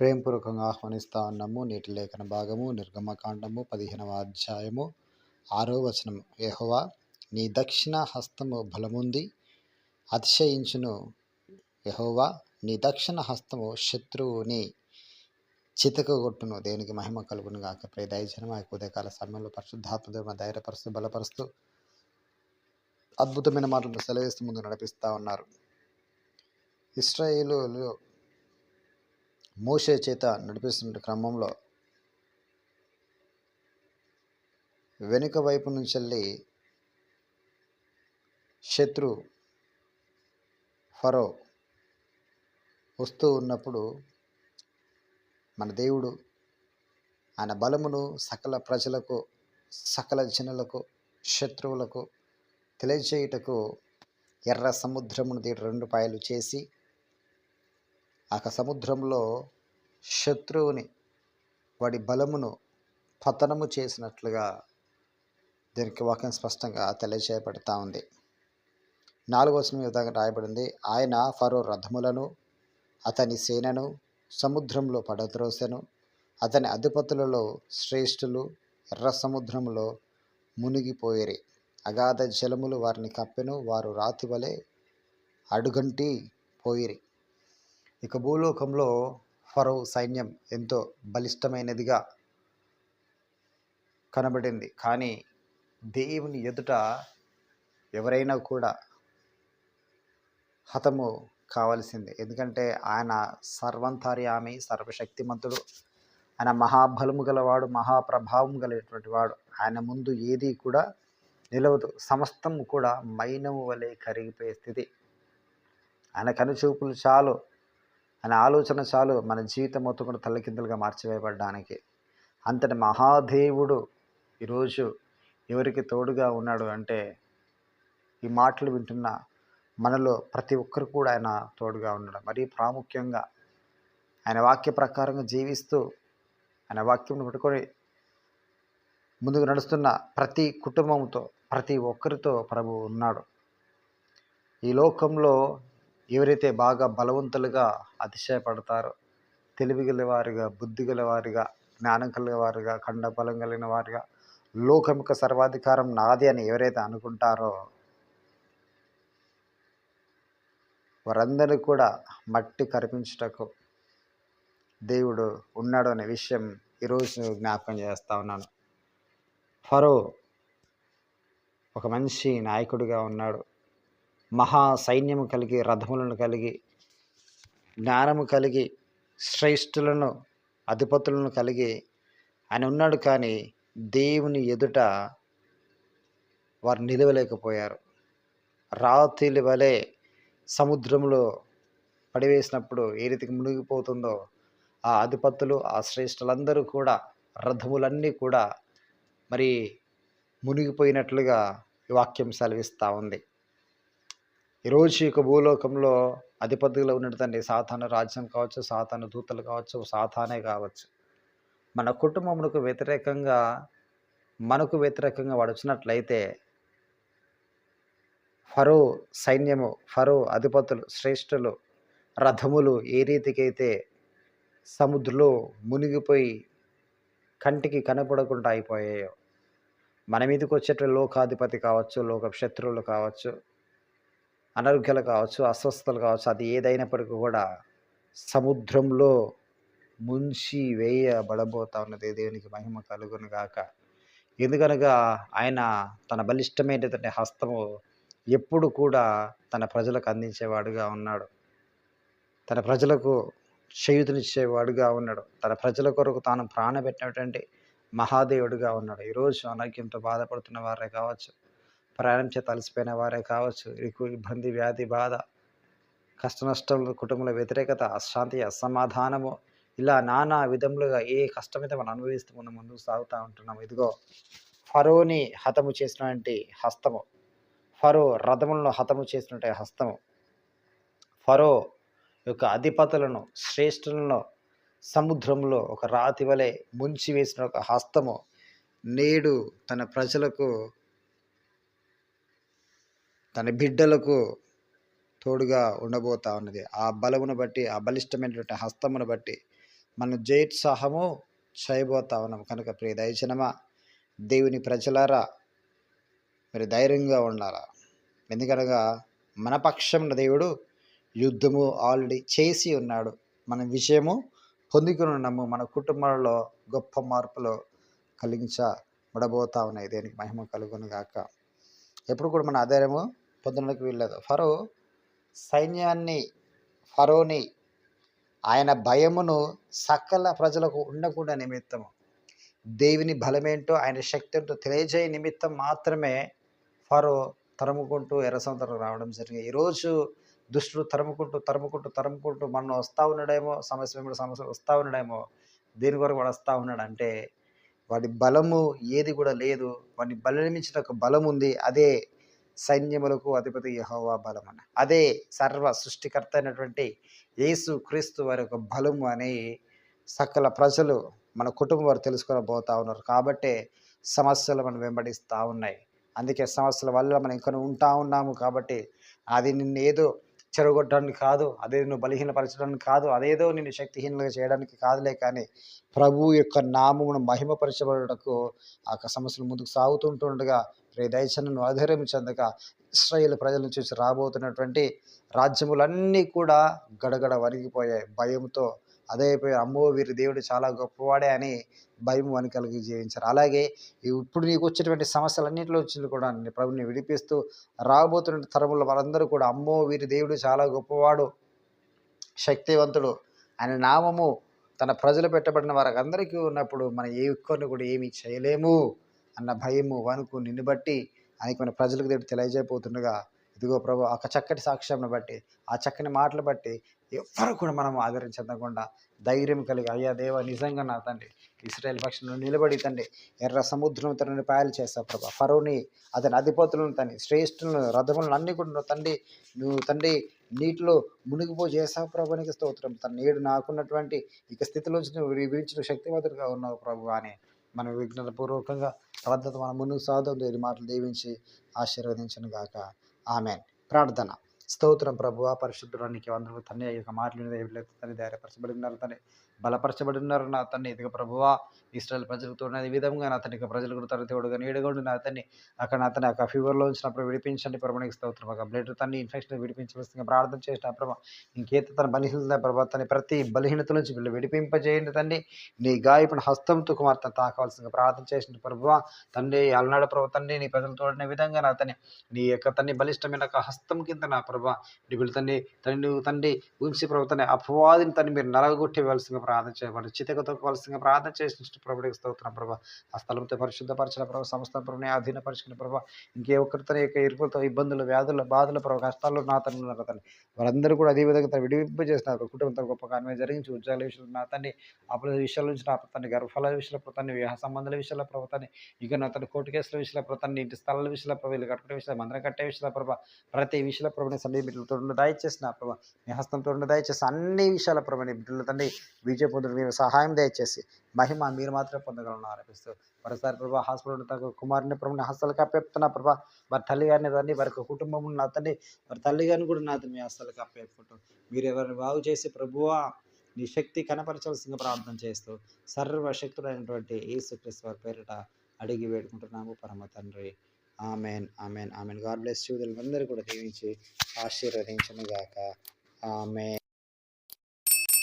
ప్రేమపూర్వకంగా ఆహ్వానిస్తా ఉన్నాము. నేటి లేఖన భాగము నిర్గమకాండము 15వ అధ్యాయము 6వ వచనము. యెహోవా నీ దక్షిణ హస్తము బలముంది అతిశయించును. యెహోవా నీ దక్షిణ హస్తము శత్రువుని చితకగొట్టును. దేవునికి మహిమ కలుగును గాక. ప్రియ దైవజనము, ఆ ఉదయకాల సమయంలో పరిశుద్ధాత్మ దేవుడు ధైర్యపరుస్తూ బలపరుస్తూ అద్భుతమైన మాటలను సెలవిస్తూ ముందు నడిపిస్తూ ఉన్నారు. ఇశ్రాయేలులు మోషే చేత నడిపిస్తున్న క్రమంలో వెనుక వైపు నుంచి వెళ్ళి శత్రు ఫరో వస్తూ ఉన్నప్పుడు మన దేవుడు ఆయన బలమును సకల ప్రజలకు, సకల జనులకు, శత్రువులకు తెలియజేయుటకు ఎర్ర సముద్రమును రెండు పాయలు చేసి ఆ సముద్రంలో శత్రువుని వాడి బలమును పతనము చేసినట్లుగా దీనికి వాక్యం స్పష్టంగా తెలియజేయబడతా ఉంది. 4వ వచనం ఈ విధంగా రాయబడింది. ఆయన ఫరో రథములను అతని సేనను సముద్రంలో పడద్రోసెను. అతని అధిపతులలో శ్రేష్ఠులు ఎర్ర సముద్రములో మునిగిపోయిరి. అగాధ జలములు వారిని కప్పెను. వారు రాతి వలె అడుగంటి పోయిరి. ఇక భూలోకంలో ఫరో సైన్యం ఎంతో బలిష్టమైనదిగా కనబడింది. కానీ దేవుని ఎదుట ఎవరైనా కూడా హతము కావాల్సిందే. ఎందుకంటే ఆయన సర్వంతర్యామి, సర్వశక్తిమంతుడు, ఆయన మహాబలము గలవాడు, మహాప్రభావం కలిగినటువంటి వాడు. ఆయన ముందు ఏది కూడా నిలవదు. సమస్తం కూడా మైనము వలె కరిగిపోయే స్థితి. ఆయన కనుచూపులు చాలు, ఆయన ఆలోచన చాలు మన జీవితం మొత్తం కూడా తల్లకిందులుగా మార్చివేయబడడానికి. అంతటి మహాదేవుడు ఈరోజు ఎవరికి తోడుగా ఉన్నాడు అంటే, ఈ మాటలు వింటున్న మనలో ప్రతి ఒక్కరు కూడా ఆయన తోడుగా ఉన్నాడు. మరీ ప్రాముఖ్యంగా ఆయన వాక్య ప్రకారంగా జీవిస్తూ ఆయన వాక్యం పట్టుకొని ముందుకు నడుస్తున్న ప్రతి కుటుంబంతో, ప్రతి ఒక్కరితో ప్రభు ఉన్నాడు. ఈ లోకంలో ఎవరైతే బాగా బలవంతులుగా అతిశయపడతారో, తెలివి గలవారుగా, బుద్ధి గలవారుగా, జ్ఞానం కలిగినవారుగా, ఖండబలం కలిగిన వారుగా, లోకం యొక్క సర్వాధికారం నాది అని ఎవరైతే అనుకుంటారో వారందరూ కూడా మట్టి కరిపించుటకు దేవుడు ఉన్నాడు అనే విషయం ఈరోజు జ్ఞాపకం చేస్తూ ఉన్నాను. ఫరో ఒక మంచి నాయకుడిగా ఉన్నాడు. మహా సైన్యము కలిగి, రథములను కలిగి, జ్ఞానము కలిగి, శ్రేష్ఠులను, అధిపతులను కలిగి ఆయన ఉన్నాడు. కానీ దేవుని ఎదుట వారు నిలవలేకపోయారు. రాతిలి వలె సముద్రంలో పడివేసినప్పుడు ఏ రీతికి మునిగిపోతుందో ఆ అధిపతులు, ఆ శ్రేష్ఠులందరూ కూడా, రథములన్నీ కూడా మరి మునిగిపోయినట్లుగా ఈ వాక్యం సెలవిస్తూ ఉంది. ఈరోజు ఇక భూలోకంలో అధిపతులుగా ఉన్నటువంటి సాతాను రాజ్యం కావచ్చు, సాతాను దూతలు కావచ్చు, సాతానే కావచ్చు, మన కుటుంబమునకు వ్యతిరేకంగా, మనకు వ్యతిరేకంగా వాడు వచ్చినట్లయితే ఫరో సైన్యము, ఫరో అధిపతులు, శ్రేష్ఠులు, రథములు ఏ రీతికైతే సముద్రంలో మునిగిపోయి కంటికి కనపడకుండా అయిపోయాయో, మన మీదకి వచ్చేటువంటి లోకాధిపతి కావచ్చు, లోక శత్రువులు కావచ్చు, అనారోగ్యాలు కావచ్చు, అస్వస్థతలు కావచ్చు, అది ఏదైనప్పటికీ కూడా సముద్రంలో ముంచి వేయబడబోతా ఉన్నది. దేవునికి మహిమ కలుగును గాక. ఎందుకనగా ఆయన తన బలిష్టమైనటువంటి హస్తము ఎప్పుడు కూడా తన ప్రజలకు అందించేవాడుగా ఉన్నాడు. తన ప్రజలకు చేయూతనిచ్చేవాడుగా ఉన్నాడు. తన ప్రజల కొరకు తాను ప్రాణపెట్టినటువంటి మహాదేవుడిగా ఉన్నాడు. ఈరోజు అనారోగ్యంతో బాధపడుతున్న వారే కావచ్చు, ప్రయాణం చేత అలసిపోయిన వారే కావచ్చు, ఇబ్బంది, వ్యాధి, బాధ, కష్ట నష్టములు, కుటుంబంలో వ్యతిరేకత, అశాంతి, అసమాధానము, ఇలా నానా విధములుగా ఏ కష్టమైతే మనం అనుభవిస్తూ మనం ముందుకు సాగుతూ ఉంటున్నాం. ఇదిగో ఫరోని హతము చేసినటువంటి హస్తము, ఫరో రథములను హతము చేసినటువంటి హస్తము, ఫరో యొక్క అధిపతులను, శ్రేష్ఠులను సముద్రంలో ఒక రాతి వలె ముంచి వేసిన ఒక హస్తము నేడు తన ప్రజలకు, తన బిడ్డలకు తోడుగా ఉండబోతా ఉన్నది. ఆ బలమును బట్టి, ఆ బలిష్టమైనటువంటి హస్తమును బట్టి మనం జయోత్సాహము చేయబోతా ఉన్నాం. కనుక ప్రియ దైవజనమా, దేవుని ప్రజలారా, మీరు ధైర్యంగా ఉండాలా. ఎందుకనగా మన పక్షంన దేవుడు యుద్ధము ఆల్రెడీ చేసి ఉన్నాడు. మనం విజయము పొందుకుని ఉన్నాము. మన కుటుంబాలలో గొప్ప మార్పులు కలిగించబడబోతా ఉన్నాయి. దేనికి మహిమ కలుగును గాక. ఎప్పుడు కూడా మన ఆధారము పొందడానికి వీల్లేదు. ఫరోని ఆయన భయమును సకల ప్రజలకు ఉండకుండా నిమిత్తము, దేవుని బలమేంటో ఆయన శక్తి ఏంటో తెలియజేయ నిమిత్తం మాత్రమే ఫరో తరుముకుంటూ ఎర్ర సముద్రం రావడం జరిగింది. ఈరోజు దుష్టుడు తరుముకుంటూ మనం వస్తూ ఉన్నాడేమో, సమస్య వస్తూ ఉన్నాడేమో. దేని కొరకు వాడు వస్తూ ఉన్నాడంటే, వాడి బలము ఏది కూడా లేదు. వాడిని బలమించిన ఒక బలం ఉంది. అదే సైన్యములకు అధిపతి యెహోవా బలం అని, అదే సర్వ సృష్టికర్త అయినటువంటి యేసు క్రీస్తు వారి యొక్క బలము అని సకల ప్రజలు, మన కుటుంబం వారు తెలుసుకోబోతా ఉన్నారు. కాబట్టే సమస్యలు మనం వెంబడిస్తూ ఉన్నాయి. అందుకే సమస్యల వల్ల మనం ఇంకా ఉంటా ఉన్నాము. కాబట్టి అది నిన్ను ఏదో చెరగొట్టడానికి కాదు, అదే నువ్వు బలహీనపరచడానికి కాదు, అదేదో నిన్ను శక్తిహీనంగా చేయడానికి కాదులే. కానీ ప్రభు యొక్క నామమును మహిమపరచబడుటకు ఆ సమస్యలు ముందుకు సాగుతుంటుండగా దయచనను ఆధైర్యం చెందక ఇశ్రాయేలు ప్రజలను చూసి రాబోతున్నటువంటి రాజ్యములన్నీ కూడా గడగడ వణిగిపోయాయి భయంతో. అదే అమ్మో వీరి దేవుడు చాలా గొప్పవాడే అని భయం వణికలిగి జీవించారు. అలాగే ఇప్పుడు నీకు వచ్చేటువంటి సమస్యలన్నింటిలో వచ్చింది కూడా ప్రభుని విడిపిస్తూ రాబోతున్న తరముల వారందరూ కూడా అమ్మో వీరి దేవుడు చాలా గొప్పవాడు, శక్తివంతుడు, ఆయన నామము తన ప్రజలు పెట్టబడిన వారికి అందరికీ ఉన్నప్పుడు మనం ఏ ఒక్కరిని కూడా ఏమీ చేయలేము అన్న భయము వణుకు నిన్ను బట్టి అనేకమైన ప్రజలకు దేవుడు తెలియజేయబోతుండగా, ఇదిగో ప్రభు ఆ చక్కటి సాక్ష్యం బట్టి, ఆ చక్కని మాటలు బట్టి ఎవ్వరు కూడా మనం ఆదరించకుండా ధైర్యం కలిగి, అయ్యా దేవ నిజంగా నా తండ్రి ఇశ్రాయేల్ పక్షంలో నిలబడి తండ్రి ఎర్ర సముద్రం తనని పాయలు చేస్తావు ప్రభా. ఫరోని అతని అధిపతులను తండ్రి శ్రేష్ఠులను రథములను అన్ని కూడా నువ్వు తండ్రి నీటిలో మునిగిపో చేసావు ప్రభు. నీకు స్తోత్రం. తన నేడు నాకున్నటువంటి ఇక స్థితిలోంచి నువ్వు విడిచిన శక్తివంతుడిగా ఉన్నావు ప్రభు అని మనం విజ్ఞానపూర్వకంగా పద్ధతి మనం ముందుకు సాగుతాం. ఈ మాటలు దీవించి ఆశీర్వదించను గాక. ఆమెన్. ప్రార్థన. స్తోత్రం ప్రభువా, పరిశుద్ధుడానికి అందరూ తండ్రి ఈ యొక్క మాటలు తండ్రి ధైర్యపరచబడి ఉన్నారు, తండ్రి బలపరచబడి ఉన్నారు నా తండ్రి. ఇదిగో ప్రభువా ఇశ్రాయేల్ ప్రజలతో ఈ విధంగా నా తండ్రి ప్రజలు కూడా తన తోడుగా నీడగొండి నా తండ్రి. అక్కడ నా తండ్రి ఆ ఫీవర్లో ఉంచినప్పుడు విడిపించండి ప్రభునికి స్తోత్రం. ఒక బ్లడ్ తండ్రి ఇన్ఫెక్షన్ విడిపించవలసిందిగా ప్రార్థన చేసిన ప్రభా. ఇంకేత తన బలహీనత ప్రభా తన ప్రతి బలహీనత నుంచి వీళ్ళు విడిపింపజేయండి తండ్రి. నీ గాయపడిన హస్తంతో కుమార్తె తాకవలసిందిగా ప్రార్థన చేసిన ప్రభువా తండ్రి. అలనాడు ప్రభు తండ్రి నీ ప్రజలు తోడిన విధంగా నా తండ్రి నీ యొక్క తండ్రి బలిష్టమైన హస్తం కింద నా ప్రభా నీ వీళ్ళు తండ్రి నువ్వు తండ్రి ఉంచి ప్రభు తండ్రి అపవాదిని తండ్రి మీరు నలగొట్టేవలసిందిగా ప్రార్థన చేయబడి చితకతోవలసిందిగా ప్రార్థన చేసిన ప్రభుడికి స్తోత్రం ప్రభా. ఆ స్థలంతో పరిశుద్ధపరచిన ప్రభావ సంస్థ ప్రభుని అధీనపరిచిన ప్రభావ. ఇంకే ఒక్కరి తన యొక్క ఇరుకులతో ఇబ్బందులు వ్యాధులు బాధలు ప్రభావ కష్టాలు నా తండ్రి ఉన్నారు తండ్రి. వారందరూ కూడా అదే విధంగా తను విడిపింపు చేసినారు. కుటుంబంతో గొప్ప కార్యమే జరిగించి ఉద్యోగాల విషయంలో నా తండ్రి అప్పుల విషయాల నుంచి నా తండ్రి గర్భఫల విషయంలో ప్రభుత్వాన్ని వివాహ సంబంధాల విషయంలో ప్రభుత్వాన్ని ఇక నా తన కోర్టు కేసుల విషయంలో ప్రభుత్వాన్ని ఇంటి స్థలాల విషయంలో ప్రభు ఇల్లు కట్టడం విషయంలో మందిరం కట్టే విషయంలో ప్రభావ ప్రతి విషయంలో ప్రభుని సందేహ బిడ్డలతో దయచేసిన ప్రభావ మీ హస్తంతో దయచేసి అన్ని విషయాల ప్రభు నీ బిడ్డల తండ్రి విజయ పొందుడు మీరు సహాయం దయచేసి మహిమ మీరు మాత్రమే పొందగలను ఆరోపిస్తూ మరోసారి ప్రభావ హాస్పిటల్ తగ్గ కుమారుని ప్రభుని హస్తాలకు అప్పచెప్తున్నా ప్రభా. వారి తల్లి గారిని తండ్రి వారి కుటుంబం నా తండ్రి వారి తల్లి గారిని కూడా నా తండ్రి మీ హస్తాలకు అప్పచెప్పుకుంటూ మీరు ఎవరిని బాగు చేసి ప్రభువా నీ శక్తి కనపరచవలసిందిగా ప్రార్థన చేస్తూ సర్వశక్తుడైనటువంటి యేసుక్రీస్తు వారి పేరిట అడిగి వేడుకుంటున్నాము పరమ తండ్రి. Amen amen amen. God bless you. అందరూ కూడా దీవించి ఆశీర్వదించును గాక. ఆమెన్.